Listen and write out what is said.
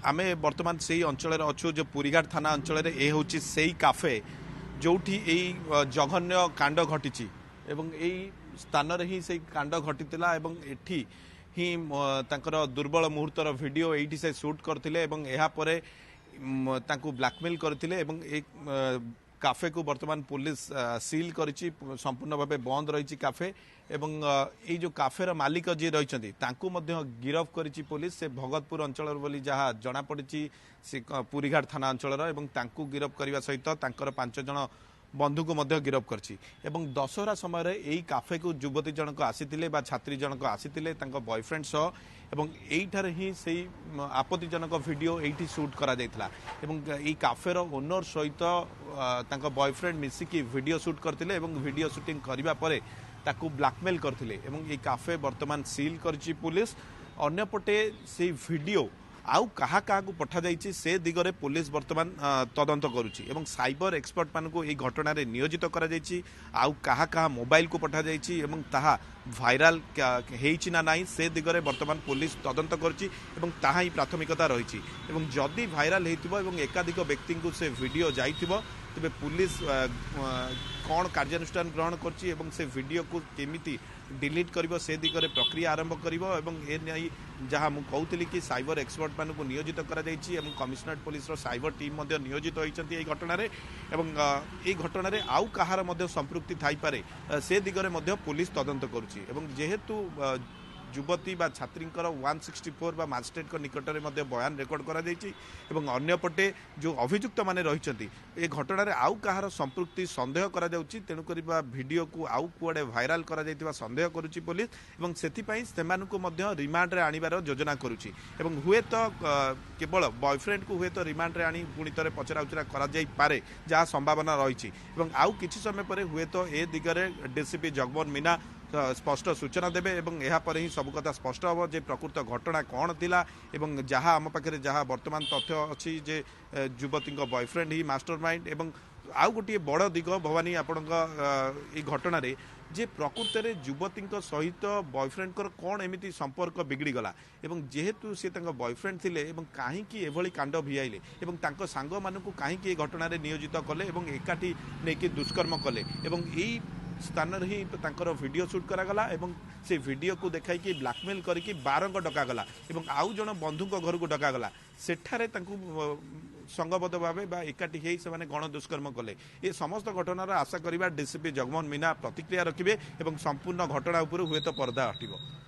आमे वर्तमान से अंचल अच्छु जो पुरीघाट थाना अंचल ए हूँ से काफे जोठी यही जघन्य कांड घटी एवं यही स्थान ही से कांड घटी एठी ही तांकर दुर्बल मुहूर्तर वीडियो ये से शूट करते ब्लैकमेल करते काफे को वर्तमान पुलिस सील करिछि संपूर्ण भाव बंद रही काफे एवं ये जो काफेर मालिक जी रही गिरफ करिछि पुलिस से भगतपुर अंचल बोली जहाँ जना पड़ी से पुरीघाट थाना अंचल गिरफ करने सहित 5 जन बंधु को गिरफ करछि एवं दशहरा समय यही काफे को युवती जनक आसीथिले बा छात्री जनक आसीथिले बॉयफ्रेंड सह एवं एठार ही से आपत्तिजनक वीडियो एठी शूट करा जायथिला एवं ई काफेर ओनर सहित बॉयफ्रेंड मिसिकी वीडियो शूट करथिले एवं वीडियो शूटिंग करिबा परे ताकू ब्लैकमेल करथिले एवं ई काफे वर्तमान सील करछि पुलिस अन्यपटे से वीडियो आउ कहा को पठा जाइछि से दिगरे पुलिस वर्तमान तदंत करुछि एवं साइबर एक्सपर्ट मान को घटना रे नियोजित करा जाइछि आउ कहा मोबाइल को पठा जाइछि एवं ताहा भाइराल हेइछि ना नाही से दिगरे वर्तमान पुलिस तदंत करुछि एवं ताहा ही प्राथमिकता रहिछि एवं जदि भाइराल हेइतिबो एवं एकाधिक व्यक्ति को से वीडियो जाइतिबो तेबे पुलिस कौन कार्यानुष्ठान ग्रहण करछि एवं से वीडियो को केमिति डिलीट करिवो से दिगरे प्रक्रिया आरंभ करिवो एवं ए नै जहाँ मुझे कहूली कि साइबर एक्सपर्ट मान को नियोजित करा जाइछि एवं कमिशनरेट पुलिस रो साइबर टीम मध्ये नियोजित होइछन्ति एई घटना रे एवं एई घटना रे आउ कहार मध्ये संपृक्ति थाई पारे से दिगरे मध्ये पुलिस तदंत करुछि एवं जेहेतु युवती बा छात्री 164 बा मजिस्ट्रेट निकट में बयान रेकर्ड करा जाइछि एवं अन्यपटे जो अभियुक्त माने रहिछन्ति ए घटना रे आउ कहार संपृक्ति संदेह करा जाउछि तेणु करिबा वीडियो को आउ कुआडे भाइराल करा जाइतिबा संदेह करुछि पुलिस एवं सेति पई सेमानकु मध्ये रिमांड रे आनिबार योजना करुछि एवं हुए तो केवल बॉयफ्रेंड को हुए तो रिमांड रे आनी पुणी थे पचराउचरा करा जाई पारे जहाँ संभावना रही एवं आउ किछि समय परे हुए तो ए दिगरे डीसीपी जगमोहन मीना स्पष्ट सूचना देवे एवं यह पर ही सब कथा स्पष्ट हम जे प्रकृत घटना कौन थिला एवं जहाँ आम पाखे जहाँ वर्तमान तथ्य अच्छी जे युवती बॉयफ्रेंड ही मास्टरमाइंड एवं आउ गोटे बड़ दिग भवानी आपण घटना रे जे प्रकृत में युवती सहित बॉयफ्रेंड कौन एमती संपर्क बिगड़ीगला एवं जेहेतु सी बॉयफ्रेंड थिले एवं कहीं एभली कांड भियाइले एवं तांको सांग मानकु कहीं घटना रे नियोजित कले एवं एकाठी नेकी दुष्कर्म कले एवं यही स्थान ही तांकर वीडियो शूट करागला एवं से वीडियो को देखाई कि ब्लैकमेल करके 12 को डकागला एवं आउ जन बंधु घर को डकागला सेठारे तांकु संगबद्ध भाव एकाठी हो से गण दुष्कर्म कले ये समस्त घटनार आशा करिबा डीसीपी जगमोहन मीना प्रतिक्रिया रखिबे एवं संपूर्ण घटना उपर हुए तो पर्दा हटिबो।